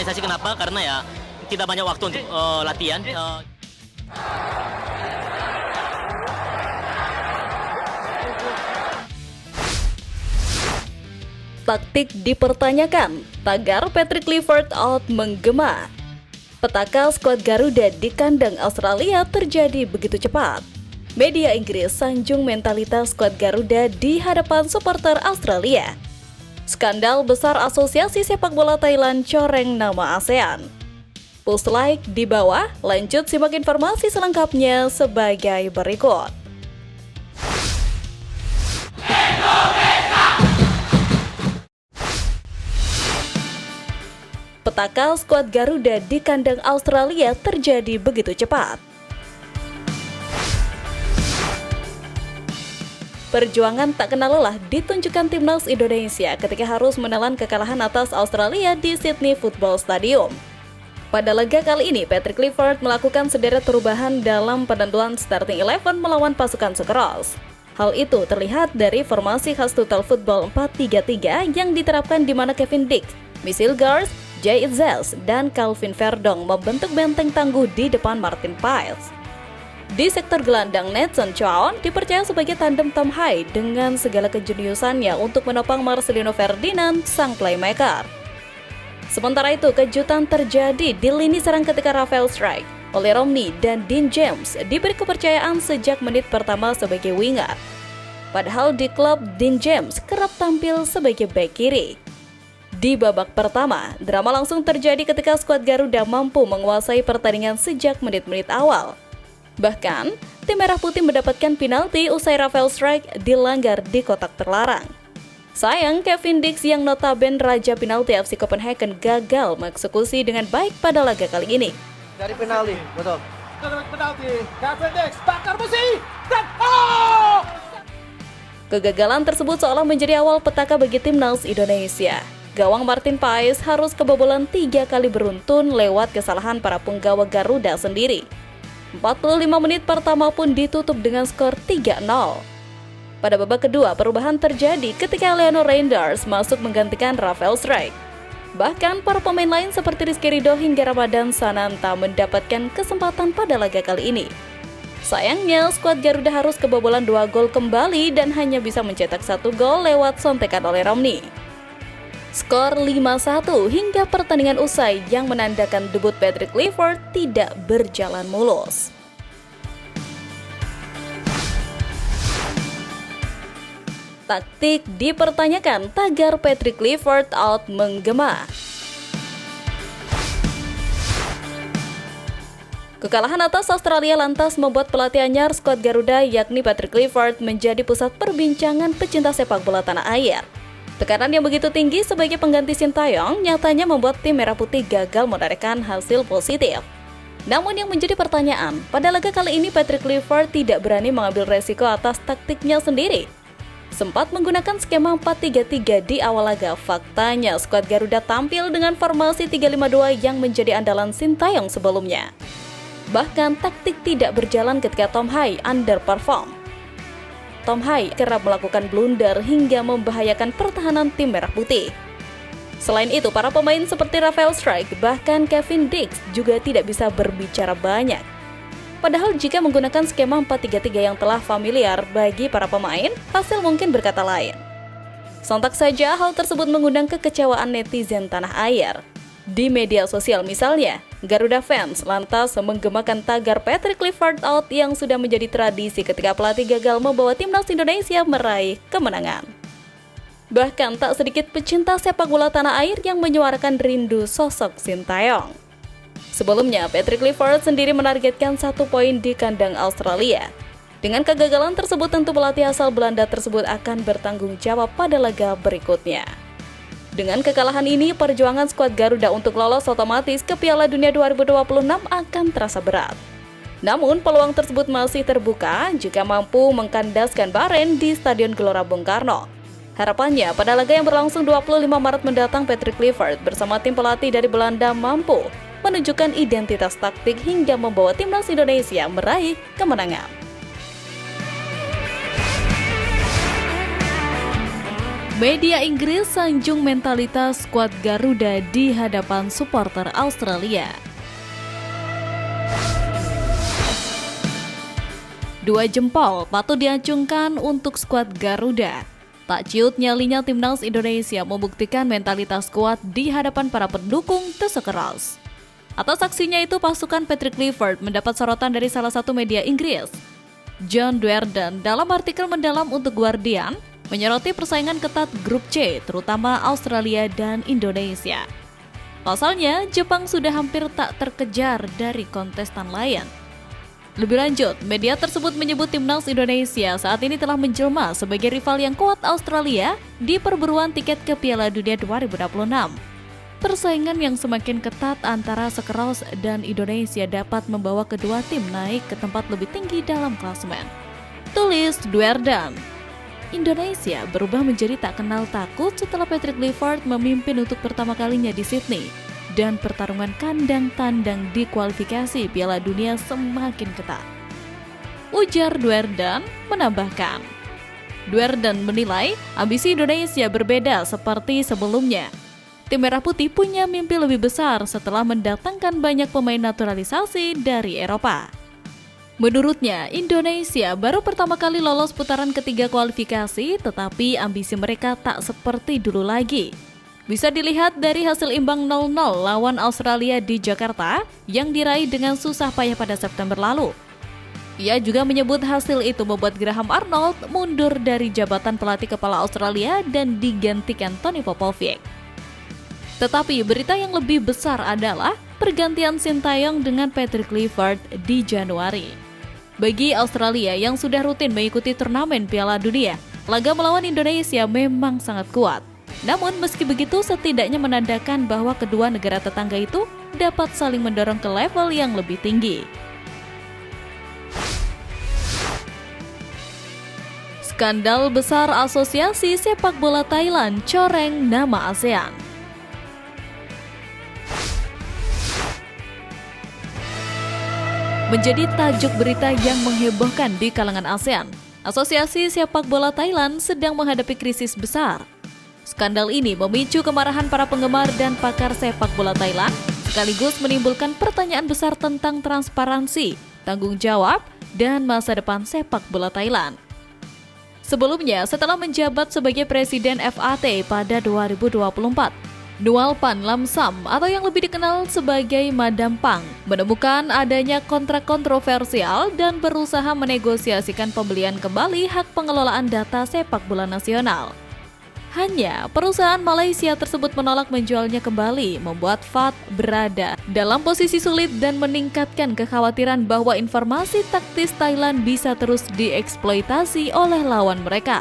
organisasi. Kenapa? Karena ya tidak banyak waktu untuk latihan. Taktik dipertanyakan, tagar Patrick Clifford out menggema. Petaka skuad Garuda di kandang Australia terjadi begitu cepat. Media Inggris sanjung mentalitas skuad Garuda di hadapan supporter Australia. Skandal besar Asosiasi Sepak Bola Thailand coreng nama ASEAN. Post like di bawah, lanjut simak informasi selengkapnya sebagai berikut. Petaka skuad Garuda di kandang Australia terjadi begitu cepat. Perjuangan tak kenal lelah ditunjukkan timnas Indonesia ketika harus menelan kekalahan atas Australia di Sydney Football Stadium. Pada laga kali ini, Patrick Clifford melakukan sederet perubahan dalam penentuan starting 11 melawan pasukan Sukeros. Hal itu terlihat dari formasi khas Total Football 4-3-3 yang diterapkan di mana Kevin Dix, Michel Gars, Jay Itzels, dan Calvin Verdong membentuk benteng tangguh di depan Martin Piles. Di sektor gelandang, Nathan Chow dipercaya sebagai tandem Tom Hai dengan segala kejeniusannya untuk menopang Marcelino Ferdinand, sang playmaker. Sementara itu, kejutan terjadi di lini serang ketika Rafael Strike, Oleh Romney, dan Dean James diberi kepercayaan sejak menit pertama sebagai winger. Padahal di klub, Dean James kerap tampil sebagai bek kiri. Di babak pertama, drama langsung terjadi ketika skuad Garuda mampu menguasai pertandingan sejak menit-menit awal. Bahkan, tim Merah Putih mendapatkan penalti usai Rafael Strike dilanggar di kotak terlarang. Sayang, Kevin Dix yang notabene raja penalti FC Copenhagen gagal mengeksekusi dengan baik pada laga kali ini. Dari penalti, betul. Dari penalti, Kevin Dix bakar besi dan oh! Kegagalan tersebut seolah menjadi awal petaka bagi timnas Indonesia. Gawang Martin Piles harus kebobolan 3 kali beruntun lewat kesalahan para penggawa Garuda sendiri. 45 menit pertama pun ditutup dengan skor 3-0. Pada babak kedua, perubahan terjadi ketika Leonor Reinders masuk menggantikan Rafael Strike. Bahkan para pemain lain seperti Rizky Ridho hingga Ramadan Sananta mendapatkan kesempatan pada laga kali ini. Sayangnya, skuad Garuda harus kebobolan 2 gol kembali dan hanya bisa mencetak 1 gol lewat sontekan oleh Romney. Skor 5-1 hingga pertandingan usai yang menandakan debut Patrick Clifford tidak berjalan mulus. Taktik dipertanyakan, tagar Patrick Clifford out menggema. Kekalahan atas Australia lantas membuat pelatih anyar skuad Garuda yakni Patrick Clifford menjadi pusat perbincangan pecinta sepak bola tanah air. Tekanan yang begitu tinggi sebagai pengganti Sintayong nyatanya membuat tim Merah Putih gagal menorehkan hasil positif. Namun yang menjadi pertanyaan, pada laga kali ini Patrick Clifford tidak berani mengambil resiko atas taktiknya sendiri. Sempat menggunakan skema 4-3-3 di awal laga, faktanya skuad Garuda tampil dengan formasi 3-5-2 yang menjadi andalan Sintayong sebelumnya. Bahkan taktik tidak berjalan ketika Tom Hai underperform. Tom Hai kerap melakukan blunder hingga membahayakan pertahanan tim Merah Putih. Selain itu, para pemain seperti Rafael Strike bahkan Kevin Dix juga tidak bisa berbicara banyak. Padahal jika menggunakan skema 4-3-3 yang telah familiar bagi para pemain, hasil mungkin berkata lain. Sontak saja hal tersebut mengundang kekecewaan netizen tanah air. Di media sosial misalnya, Garuda fans lantas menggemakan tagar Patrick Clifford out yang sudah menjadi tradisi ketika pelatih gagal membawa timnas Indonesia meraih kemenangan. Bahkan tak sedikit pecinta sepak bola tanah air yang menyuarakan rindu sosok Sintayong. Sebelumnya, Patrick Clifford sendiri menargetkan 1 poin di kandang Australia. Dengan kegagalan tersebut, tentu pelatih asal Belanda tersebut akan bertanggung jawab pada laga berikutnya. Dengan kekalahan ini, perjuangan skuad Garuda untuk lolos otomatis ke Piala Dunia 2026 akan terasa berat. Namun, peluang tersebut masih terbuka jika mampu mengkandaskan Bahrain di Stadion Gelora Bung Karno. Harapannya, pada laga yang berlangsung 25 Maret mendatang, Patrick Clifford bersama tim pelatih dari Belanda mampu menunjukkan identitas taktik hingga membawa timnas Indonesia meraih kemenangan. Media Inggris sanjung mentalitas skuad Garuda di hadapan supporter Australia. 2 jempol patut diacungkan untuk skuad Garuda. Tak ciut nyalinya timnas Indonesia membuktikan mentalitas kuat di hadapan para pendukung The Socceroos. Atas aksinya itu, pasukan Patrick Clifford mendapat sorotan dari salah satu media Inggris. John Duerden dalam artikel mendalam untuk Guardian menyoroti persaingan ketat grup C, terutama Australia dan Indonesia. Pasalnya, Jepang sudah hampir tak terkejar dari kontestan lain. Lebih lanjut, media tersebut menyebut timnas Indonesia saat ini telah menjelma sebagai rival yang kuat Australia di perburuan tiket ke Piala Dunia 2026. Persaingan yang semakin ketat antara Socceroos dan Indonesia dapat membawa kedua tim naik ke tempat lebih tinggi dalam klasemen. Tulis Duerden. Indonesia berubah menjadi tak kenal takut setelah Patrick Clifford memimpin untuk pertama kalinya di Sydney. Dan pertarungan kandang tandang di kualifikasi Piala Dunia semakin ketat. Ujar Duerden menambahkan. Duerden menilai ambisi Indonesia berbeda seperti sebelumnya. Tim Merah Putih punya mimpi lebih besar setelah mendatangkan banyak pemain naturalisasi dari Eropa. Menurutnya, Indonesia baru pertama kali lolos putaran ketiga kualifikasi, tetapi ambisi mereka tak seperti dulu lagi. Bisa dilihat dari hasil imbang 0-0 lawan Australia di Jakarta yang diraih dengan susah payah pada September lalu. Ia juga menyebut hasil itu membuat Graham Arnold mundur dari jabatan pelatih kepala Australia dan digantikan Tony Popovic. Tetapi berita yang lebih besar adalah pergantian Sintayong dengan Patrick Clifford di Januari. Bagi Australia yang sudah rutin mengikuti turnamen Piala Dunia, laga melawan Indonesia memang sangat kuat. Namun meski begitu, setidaknya menandakan bahwa kedua negara tetangga itu dapat saling mendorong ke level yang lebih tinggi. Skandal besar Asosiasi Sepak Bola Thailand coreng nama ASEAN. Menjadi tajuk berita yang menghebohkan di kalangan ASEAN, Asosiasi Sepak Bola Thailand sedang menghadapi krisis besar. Skandal ini memicu kemarahan para penggemar dan pakar sepak bola Thailand, sekaligus menimbulkan pertanyaan besar tentang transparansi, tanggung jawab, dan masa depan sepak bola Thailand. Sebelumnya, setelah menjabat sebagai Presiden FAT pada 2024, Nual Pan Lam Sam atau yang lebih dikenal sebagai Madam Pang menemukan adanya kontrak kontroversial dan berusaha menegosiasikan pembelian kembali hak pengelolaan data sepak bola nasional. Hanya perusahaan Malaysia tersebut menolak menjualnya kembali, membuat FAT berada dalam posisi sulit dan meningkatkan kekhawatiran bahwa informasi taktis Thailand bisa terus dieksploitasi oleh lawan mereka.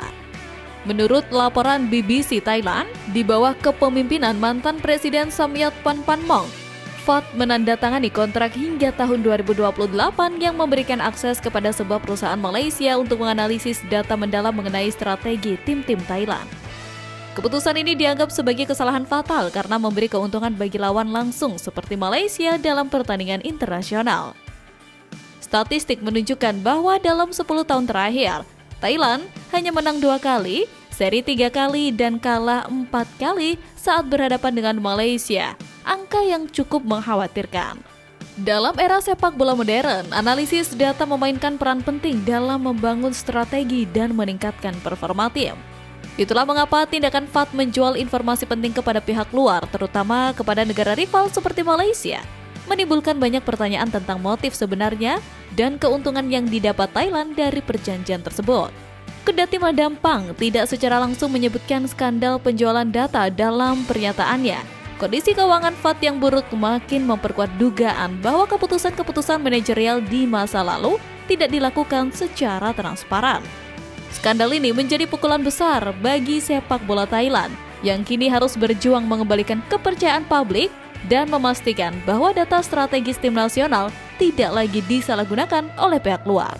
Menurut laporan BBC Thailand, di bawah kepemimpinan mantan Presiden Samyot Panpanmong, FAT menandatangani kontrak hingga tahun 2028 yang memberikan akses kepada sebuah perusahaan Malaysia untuk menganalisis data mendalam mengenai strategi tim-tim Thailand. Keputusan ini dianggap sebagai kesalahan fatal karena memberi keuntungan bagi lawan langsung seperti Malaysia dalam pertandingan internasional. Statistik menunjukkan bahwa dalam 10 tahun terakhir, Thailand hanya menang 2 kali, seri 3 kali, dan kalah 4 kali saat berhadapan dengan Malaysia, angka yang cukup mengkhawatirkan. Dalam era sepak bola modern, analisis data memainkan peran penting dalam membangun strategi dan meningkatkan performa tim. Itulah mengapa tindakan FAT menjual informasi penting kepada pihak luar, terutama kepada negara rival seperti Malaysia, menimbulkan banyak pertanyaan tentang motif sebenarnya dan keuntungan yang didapat Thailand dari perjanjian tersebut. Kendati Madam Pang tidak secara langsung menyebutkan skandal penjualan data dalam pernyataannya, kondisi keuangan FAT yang buruk makin memperkuat dugaan bahwa keputusan-keputusan manajerial di masa lalu tidak dilakukan secara transparan. Skandal ini menjadi pukulan besar bagi sepak bola Thailand yang kini harus berjuang mengembalikan kepercayaan publik dan memastikan bahwa data strategis tim nasional tidak lagi disalahgunakan oleh pihak luar.